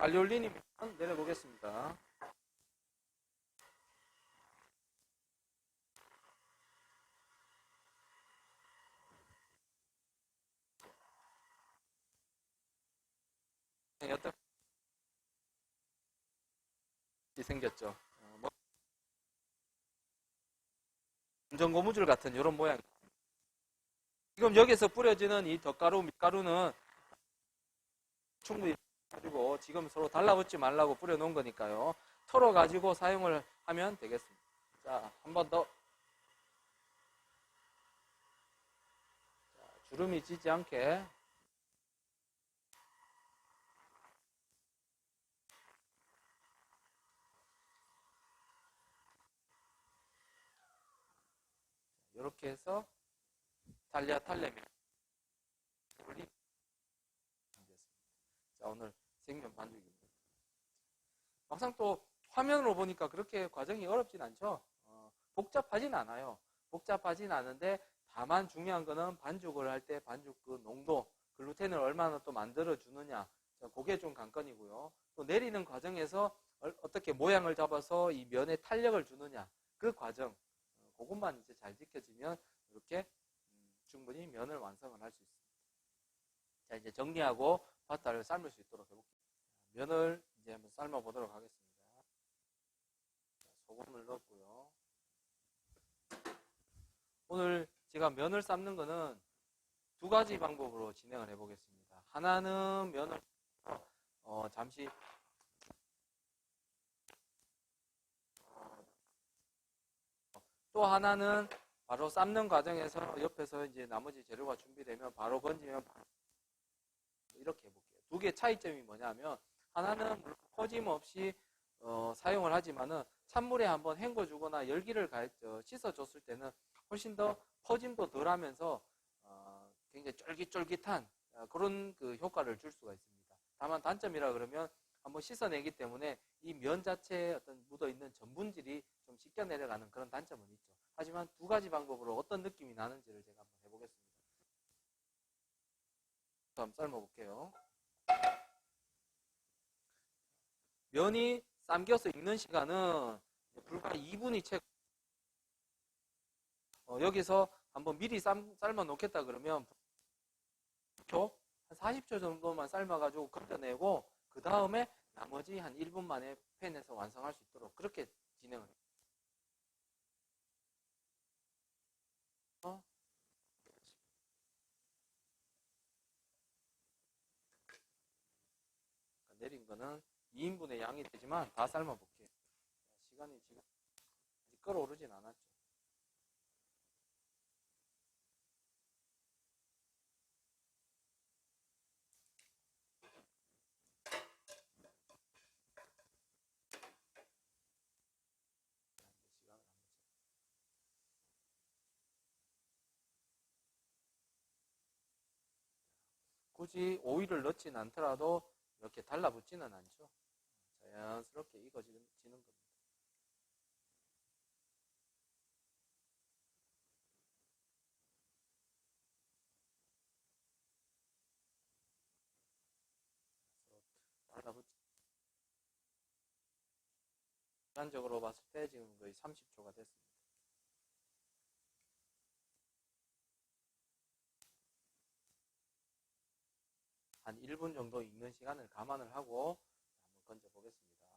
알리올리님 내려보겠습니다. 어떤 생겼죠. 검정고무줄 같은 이런 모양. 지금 여기서 뿌려지는 이 덧가루, 밀가루는 충분히 가지고 지금 서로 달라붙지 말라고 뿌려놓은 거니까요. 털어가지고 사용을 하면 되겠습니다. 자, 한 번 더. 주름이 지지 않게 이렇게 해서 달리아 탈레면 올리. 자, 오늘 생면 반죽입니다. 막상 또 화면으로 보니까 그렇게 과정이 어렵진 않죠. 복잡하진 않아요. 복잡하진 않은데 다만 중요한 거는 반죽을 할 때 반죽 그 농도, 글루텐을 얼마나 또 만들어 주느냐, 그게 좀 관건이고요. 또 내리는 과정에서 어떻게 모양을 잡아서 이 면에 탄력을 주느냐, 그 과정, 그것만 이제 잘 지켜지면 이렇게 충분히 면을 완성을 할 수 있습니다. 자, 이제 정리하고 파스타를 삶을 수 있도록 해볼게요. 면을 이제 한번 삶아 보도록 하겠습니다. 소금을 넣었고요. 오늘 제가 면을 삶는 거는 두 가지 방법으로 진행을 해보겠습니다. 하나는 면을 잠시 또 하나는 바로 삶는 과정에서 옆에서 이제 나머지 재료가 준비되면 바로 건지면 이렇게 해볼게요. 두 개의 차이점이 뭐냐면 하나는 물론 퍼짐 없이 사용을 하지만은 찬물에 한번 헹궈주거나 열기를 씻어줬을 때는 훨씬 더 퍼짐도 덜하면서 굉장히 쫄깃쫄깃한 그런 그 효과를 줄 수가 있습니다. 다만 단점이라 그러면 한번 씻어내기 때문에 이 면 자체에 어떤 묻어있는 전분질이 좀 씻겨 내려가는 그런 단점은 있죠. 하지만 두 가지 방법으로 어떤 느낌이 나는지를 제가 한번 해보겠습니다. 한번 삶아볼게요. 면이 삶겨서 익는 시간은 불과 2분이 채 여기서 한번 미리 삶아 놓겠다 그러면 한 40초 정도만 삶아가지고 건져내고 그 다음에 나머지 한 1분 만에 팬에서 완성할 수 있도록 그렇게 진행을 해요. 내린 거는 2인분의 양이 되지만 다 삶아볼게요. 시간이 지금 아직 끓어오르진 않았죠. 굳이 오일을 넣진 않더라도 이렇게 달라붙지는 않죠. 자연스럽게 익어지는 겁니다. 시간적으로 봤을 때 지금 거의 30초가 됐습니다. 한 1분 정도 익는 시간을 감안을 하고 한번 건져 보겠습니다.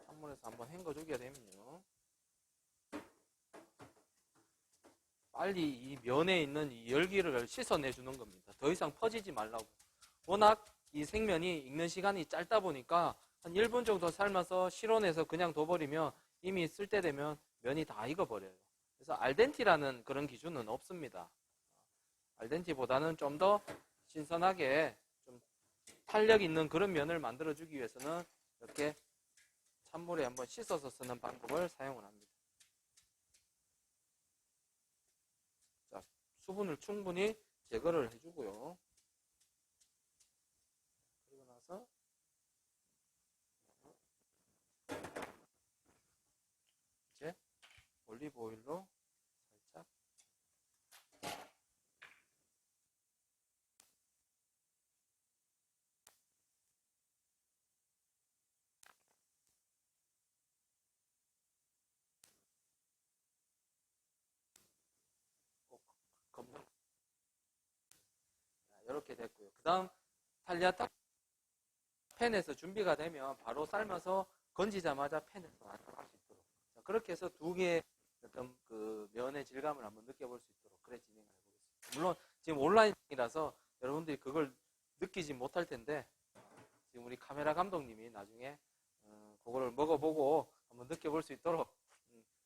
찬물에서 한번 헹궈 주게 되면요. 빨리 이 면에 있는 이 열기를 씻어내 주는 겁니다. 더 이상 퍼지지 말라고. 워낙 이 생면이 익는 시간이 짧다 보니까 한 1분 정도 삶아서 실온에서 그냥 둬버리면 이미 쓸 때 되면 면이 다 익어버려요. 그래서 알덴티라는 그런 기준은 없습니다. 알덴티보다는 좀 더 신선하게 좀 탄력 있는 그런 면을 만들어주기 위해서는 이렇게 찬물에 한번 씻어서 쓰는 방법을 사용을 합니다. 자, 수분을 충분히 제거를 해주고요. 그리고 나서 이제 올리브 오일로 살짝 꼭 검정 이렇게 됐고요. 그 다음 탈리아타 팬에서 준비가 되면 바로 삶아서 건지자마자 팬에서 완성할 수 있도록 그렇게 해서 두 개의 어떤 그 면의 질감을 한번 느껴볼 수 있도록 그래 진행을 해보겠습니다. 물론 지금 온라인이라서 여러분들이 그걸 느끼지 못할 텐데 지금 우리 카메라 감독님이 나중에 그거를 먹어보고 한번 느껴볼 수 있도록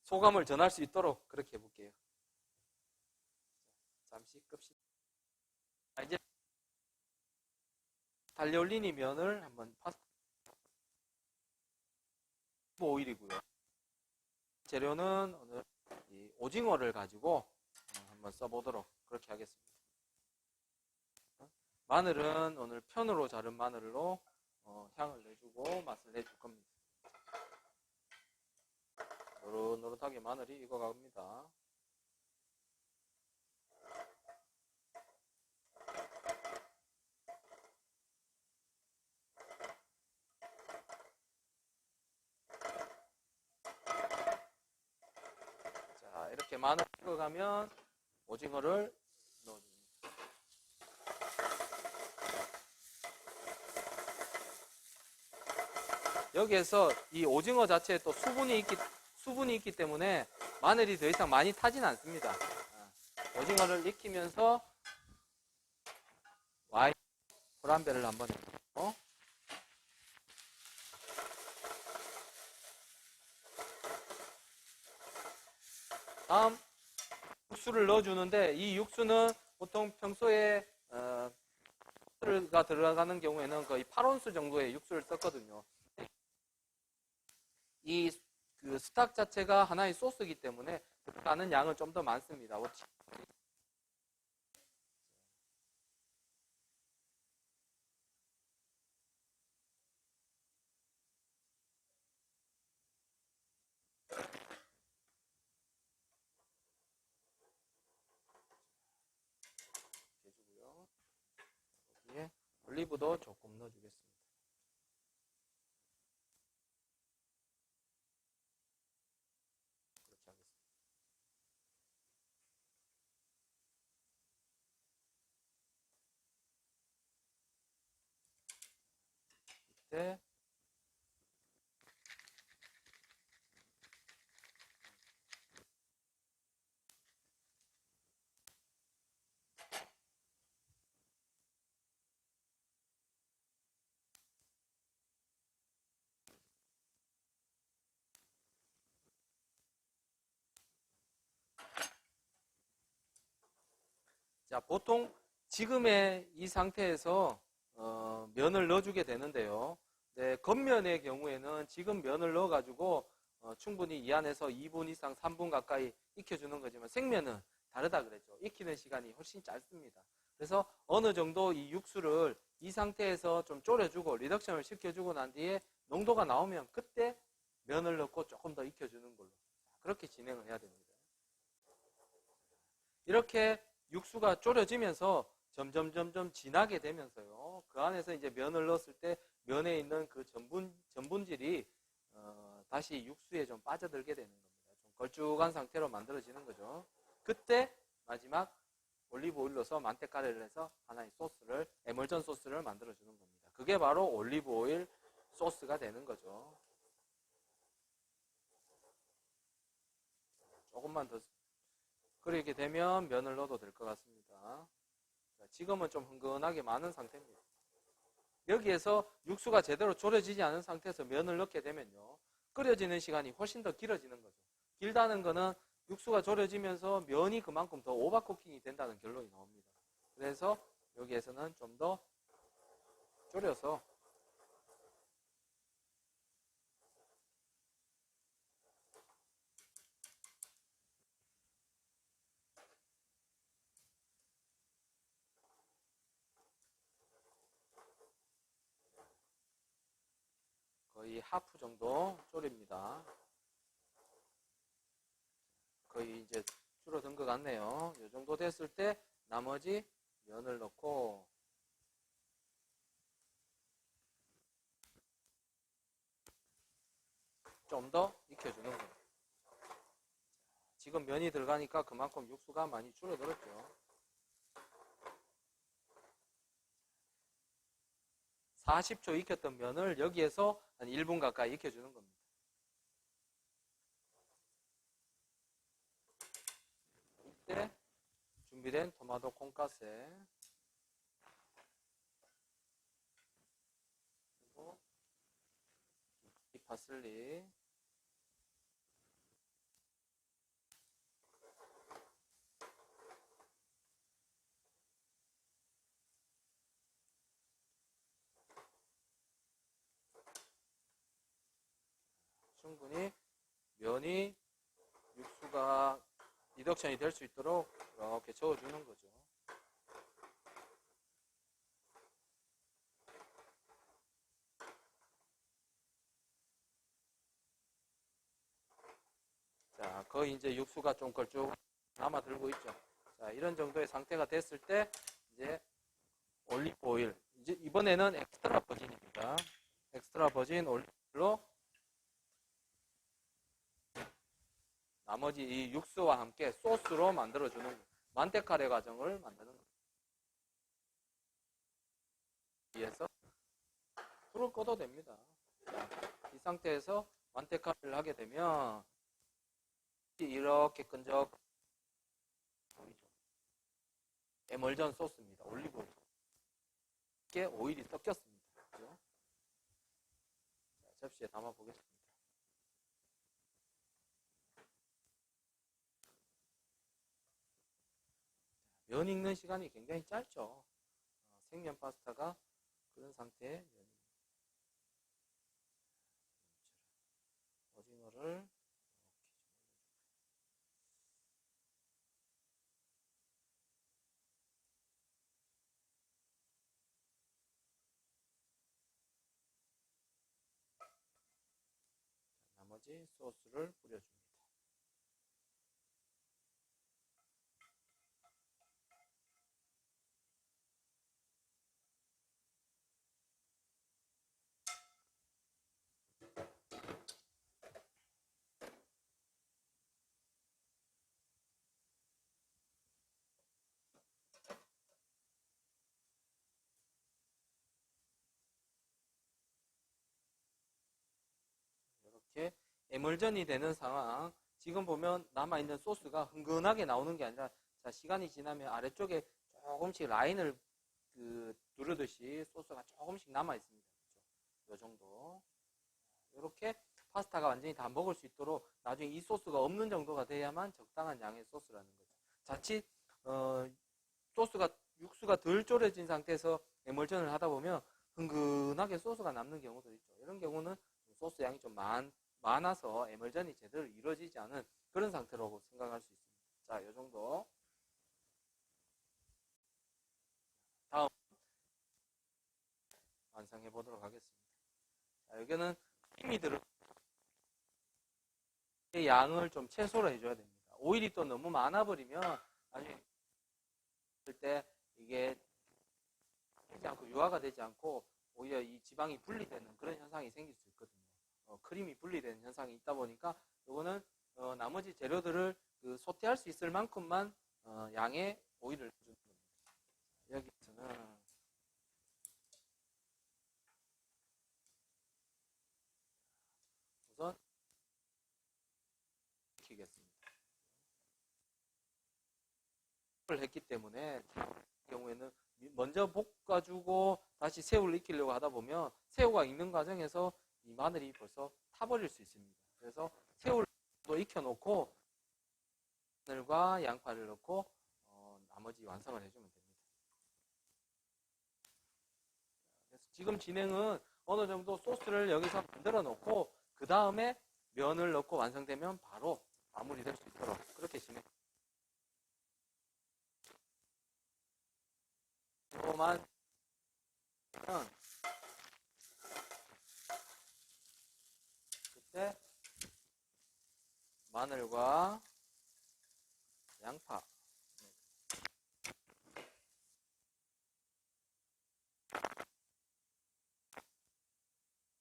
소감을 전할 수 있도록 그렇게 해볼게요. 잠시 끕시다. 이제 달리올리니 면을 한번 파스타 오일이고요. 재료는 오늘 이 오징어를 가지고 한번 써보도록 그렇게 하겠습니다. 마늘은 오늘 편으로 자른 마늘로 향을 내주고 맛을 내줄 겁니다. 노릇노릇하게 마늘이 익어갑니다. 자, 이렇게 마늘 익어가면 오징어를 넣어줍니다. 여기에서 이 오징어 자체에 또 수분이 있기 때문에 마늘이 더 이상 많이 타진 않습니다. 오징어를 익히면서 와인 브람베를 한번 넣고 다음 육수를 넣어주는데 이 육수는 보통 평소에 가 들어가는 경우에는 거의 8온스 정도의 육수를 썼거든요. 이 그 스탁 자체가 하나의 소스이기 때문에 들어가는 양은 좀 더 많습니다. 해주고요. 여기에 올리브도 조금 넣어주겠습니다. 그렇게 하겠습니다. 이때 자, 보통 지금의 이 상태에서 면을 넣어주게 되는데요. 네, 겉면의 경우에는 지금 면을 넣어가지고 충분히 이 안에서 2분 이상 3분 가까이 익혀주는 거지만 생면은 다르다 그랬죠. 익히는 시간이 훨씬 짧습니다. 그래서 어느 정도 이 육수를 이 상태에서 좀 졸여주고 리덕션을 시켜주고 난 뒤에 농도가 나오면 그때 면을 넣고 조금 더 익혀주는 걸로 그렇게 진행을 해야 됩니다. 이렇게 육수가 졸여지면서 점점 진하게 되면서요. 그 안에서 이제 면을 넣었을 때 면에 있는 그 전분질이 다시 육수에 좀 빠져들게 되는 겁니다. 좀 걸쭉한 상태로 만들어지는 거죠. 그때 마지막 올리브 오일 넣어서 만테카레를 해서 하나의 소스를 에멀전 소스를 만들어주는 겁니다. 그게 바로 올리브 오일 소스가 되는 거죠. 조금만 더 끓이게 되면 면을 넣어도 될 것 같습니다. 자, 지금은 좀 흥건하게 많은 상태입니다. 여기에서 육수가 제대로 졸여지지 않은 상태에서 면을 넣게 되면요. 끓여지는 시간이 훨씬 더 길어지는 거죠. 길다는 거는 육수가 졸여지면서 면이 그만큼 더 오버쿠킹이 된다는 결론이 나옵니다. 그래서 여기에서는 좀 더 졸여서 거의 하프 정도 졸입니다. 거의 이제 줄어든 것 같네요. 이 정도 됐을 때 나머지 면을 넣고 좀 더 익혀주는 거예요. 지금 면이 들어가니까 그만큼 육수가 많이 줄어들었죠. 40초 익혔던 면을 여기에서 한 1분 가까이 익혀주는 겁니다. 이때 준비된 토마토 콩가스에 그리고 이 파슬리 충분히 면이 육수가 육수가 리덕션이 될 수 있도록 이렇게 저어주는 거죠. 자, 거의 이제 육수가 좀 걸쭉 남아들고 있죠. 자, 이런 정도의 상태가 됐을 때 이제 올리브 오일. 이제 이번에는 엑스트라 버진입니다. 엑스트라 버진 올리브로 나머지 이 육수와 함께 소스로 만들어주는 만테카레 과정을 만드는 거예요. 위해서 불을 꺼도 됩니다. 자, 이 상태에서 만테카레를 하게 되면 이렇게 끈적 보이죠? 에멀전 소스입니다. 올리브 오일. 이게 오일이 섞였습니다. 그렇죠? 자, 접시에 담아 보겠습니다. 면 익는 시간이 굉장히 짧죠. 생면 파스타가 그런 상태의 면입니다. 오징어를 나머지 소스를 뿌려줍니다. 이렇게 에멀전이 되는 상황. 지금 보면 남아있는 소스가 흥건하게 나오는 게 아니라, 자, 시간이 지나면 아래쪽에 조금씩 라인을 누르듯이 소스가 조금씩 남아 있습니다. 그렇죠? 이 정도. 이렇게 파스타가 완전히 다 먹을 수 있도록 나중에 이 소스가 없는 정도가 돼야만 적당한 양의 소스라는 거죠. 자칫 소스가 육수가 덜 졸여진 상태에서 에멀전을 하다 보면 흥건하게 소스가 남는 경우도 있죠. 이런 경우는 소스 양이 좀 많아서 에멀전이 제대로 이루어지지 않은 그런 상태라고 생각할 수 있습니다. 자, 이 정도. 다음 완성해 보도록 하겠습니다. 자, 여기는 크림이 들어 양을 좀 최소로 해줘야 됩니다. 오일이 또 너무 많아버리면 나중에 때 이게 되지 않고 유화가 되지 않고 오히려 이 지방이 분리되는 그런 현상이 생길 수 있거든요. 크림이 분리되는 현상이 있다 보니까 이거는 나머지 재료들을 소태할 수 있을 만큼만 양의 오일을 주는 겁니다. 여기서는 우선 익히겠습니다. 했기 때문에 경우에는 먼저 볶아주고 다시 새우를 익히려고 하다 보면 새우가 익는 과정에서 이 마늘이 벌써 타버릴 수 있습니다. 그래서 새우를 또 익혀놓고 마늘과 양파를 넣고 나머지 완성을 해주면 됩니다. 그래서 지금 진행은 어느 정도 소스를 여기서 만들어 놓고 그 다음에 면을 넣고 완성되면 바로 마무리될 수 있도록 그렇게 진행. 이거만 그때 마늘과 양파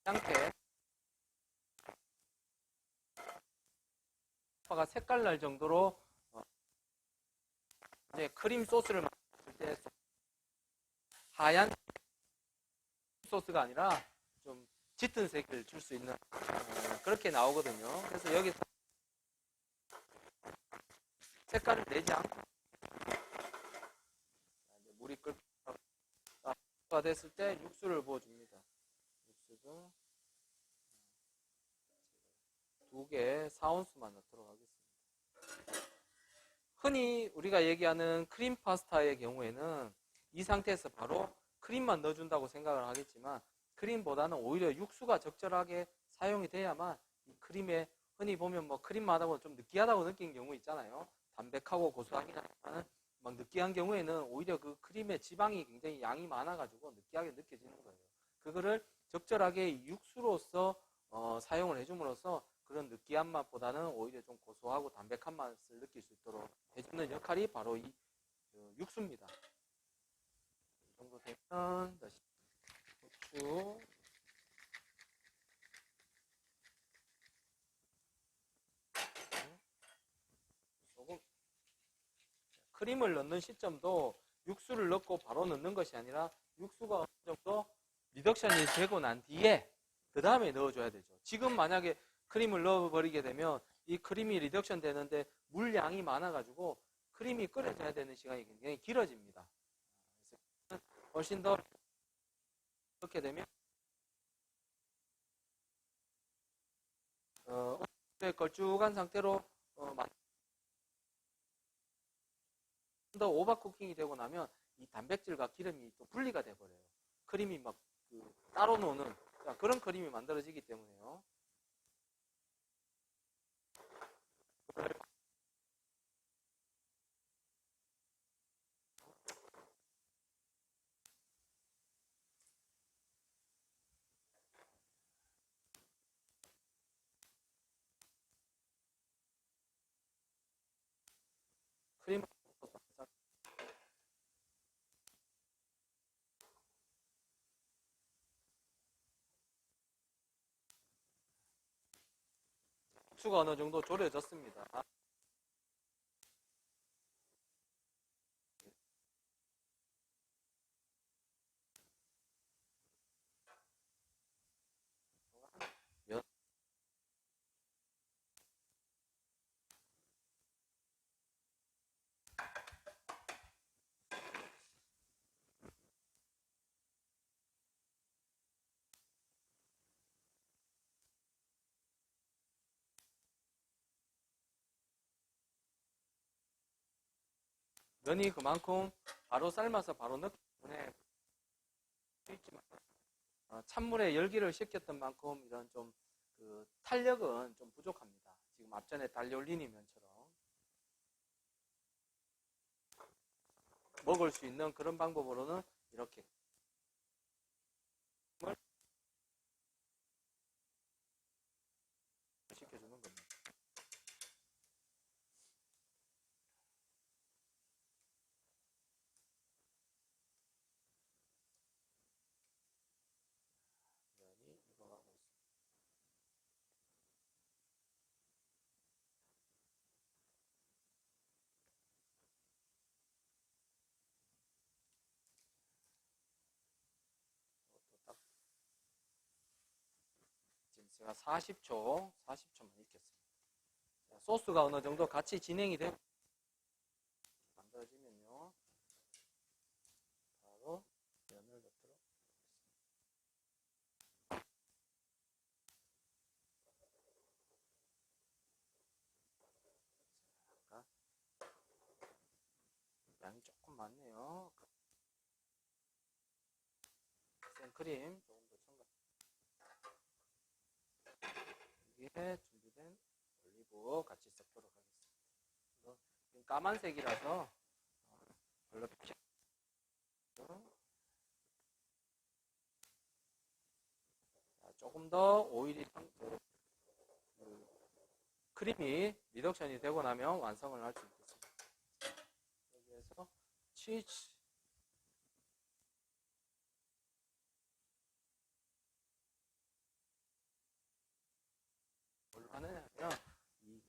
상태 양파가 색깔 날 정도로 이제 크림 소스를 만들 때 하얀 소스가 아니라 좀 짙은 색을 줄 수 있는 그렇게 나오거든요. 그래서 여기서 색깔을 내지 않고 물이 끓가 됐을 때 육수를 부어줍니다. 육수도 2개 4온스만 넣도록 하겠습니다. 흔히 우리가 얘기하는 크림 파스타의 경우에는 이 상태에서 바로 크림만 넣어준다고 생각을 하겠지만 크림보다는 오히려 육수가 적절하게 사용이 돼야만 이 크림의 흔히 보면 뭐 크림마다 보면 좀 느끼하다고 느낀 경우 있잖아요. 담백하고 고소하긴 하지만 막 느끼한 경우에는 오히려 그 크림의 지방이 굉장히 양이 많아가지고 느끼하게 느껴지는 거예요. 그거를 적절하게 육수로서 사용을 해줌으로써 그런 느끼한 맛보다는 오히려 좀 고소하고 담백한 맛을 느낄 수 있도록 해주는 역할이 바로 이 육수입니다. 이 정도 되면 다시 고추, 소금, 크림을 넣는 시점도 육수를 넣고 바로 넣는 것이 아니라 육수가 어느 정도 리덕션이 되고 난 뒤에 그 다음에 넣어줘야 되죠. 지금 만약에 크림을 넣어버리게 되면 이 크림이 리덕션 되는데 물량이 많아가지고 크림이 끓여져야 되는 시간이 굉장히 길어집니다. 그래서 훨씬 더 그렇게 되면 걸쭉한 상태로 더 오버쿠킹이 되고 나면 이 단백질과 기름이 또 분리가 돼버려요. 크림이 막 따로 노는 그런 크림이 만들어지기 때문에요. 크림 수가 어느 정도 졸여졌습니다. 면이 그만큼 바로 삶아서 바로 넣기 때문에 찬물에 열기를 식혔던 만큼 이런 좀 탄력은 좀 부족합니다. 지금 앞전에 달리올리니 면처럼 먹을 수 있는 그런 방법으로는 이렇게 식혀주는 겁니다. 면이 익어가고 있습니다. 딱 지금 제가 40초만 익혔습니다. 자, 소스가 어느 정도 같이 진행이 되고 만들어지면요, 바로 면을 넣도록 하겠습니다. 양이 조금 많네요. 생크림 조금 더 첨가. 여기에 준비된 올리브 같이 섞도록 하겠습니다. 까만색이라서 별로 필요 없고, 조금 더 오일이 크림이 리덕션이 되고 나면 완성을 할 수 있겠습니다. 여기에서 치즈, 뭘 하느냐면 이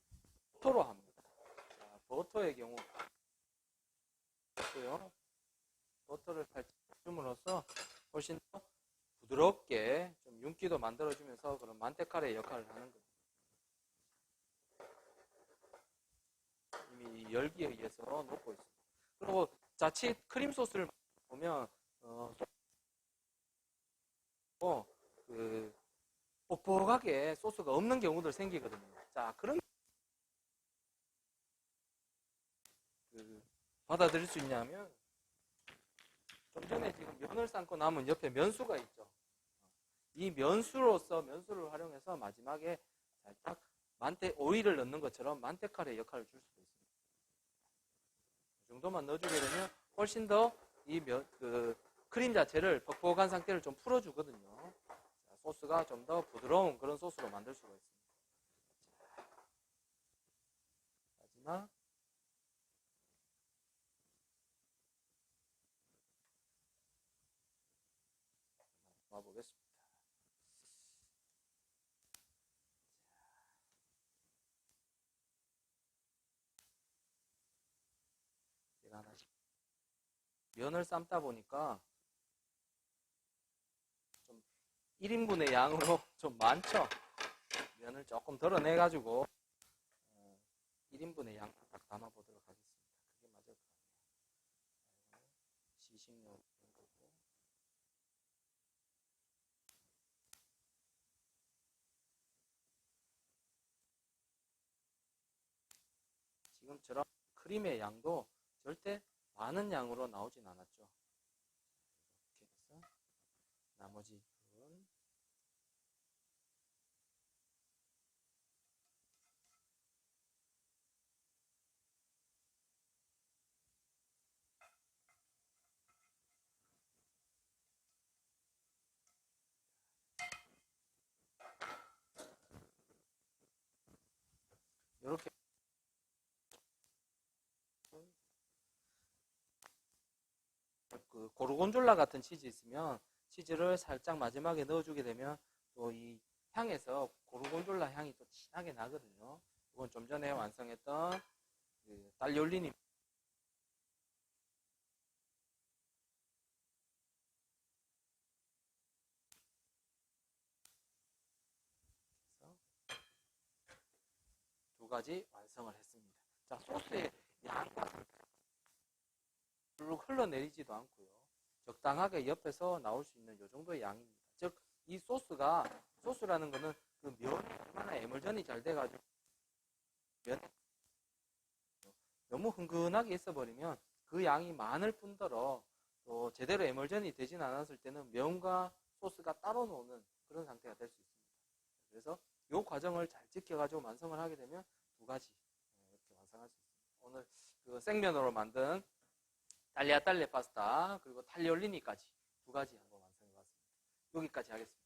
버터로 합니다. 자, 버터의 경우 있고요. 버터를 살짝 줌으로써 훨씬 더 부드럽게 좀 윤기도 만들어주면서 그런 만테카레의 역할을 하는 겁니다. 이미 열기에 의해서 녹고 있습니다. 그리고 자칫 크림 소스를 보면 뻑뻑하게 소스가 없는 경우들 생기거든요. 자, 그런 받아들일 수 있냐면 좀 전에 지금 면을 삶고 남은 옆에 면수가 있죠. 이 면수를 활용해서 마지막에 살짝 오일을 넣는 것처럼 만테카레의 역할을 줄 수도 있습니다. 이 정도만 넣어주게 되면 훨씬 더 이 크림 자체를 퍽퍽한 상태를 좀 풀어주거든요. 자, 소스가 좀 더 부드러운 그런 소스로 만들 수가 있습니다. 마지막 와보겠습니다. 제가 하나씩 면을 삶다 보니까 좀 1인분의 양으로 좀 많죠. 면을 조금 덜어내가지고 1인분의 양 딱 담아보도록 하겠습니다. 그게 맞을 것 같네요. 시식용 정도고 지금처럼 크림의 양도 절대 많은 양으로 나오진 않았죠. 이렇게 해서 나머지 부분 이렇게 그 고르곤졸라 같은 치즈 있으면 치즈를 살짝 마지막에 넣어주게 되면 또 이 향에서 고르곤졸라 향이 또 진하게 나거든요. 이건 좀 전에 완성했던 그 딸리올리니 두 가지 완성을 했습니다. 자, 소스의 양과 별로 흘러내리지도 않고요. 적당하게 옆에서 나올 수 있는 이 정도의 양입니다. 즉, 이 소스라는 거는 그 면이 얼마나 에멀전이 잘 돼가지고 면 너무 흥건하게 있어버리면 그 양이 많을 뿐더러 또 제대로 에멀전이 되진 않았을 때는 면과 소스가 따로 노는 그런 상태가 될 수 있습니다. 그래서 이 과정을 잘 지켜가지고 완성을 하게 되면 두 가지 이렇게 완성할 수 있습니다. 오늘 그 생면으로 만든 딸리아딸레 파스타 그리고 탈리올리니까지 두 가지 한번 완성해 봤습니다. 여기까지 하겠습니다.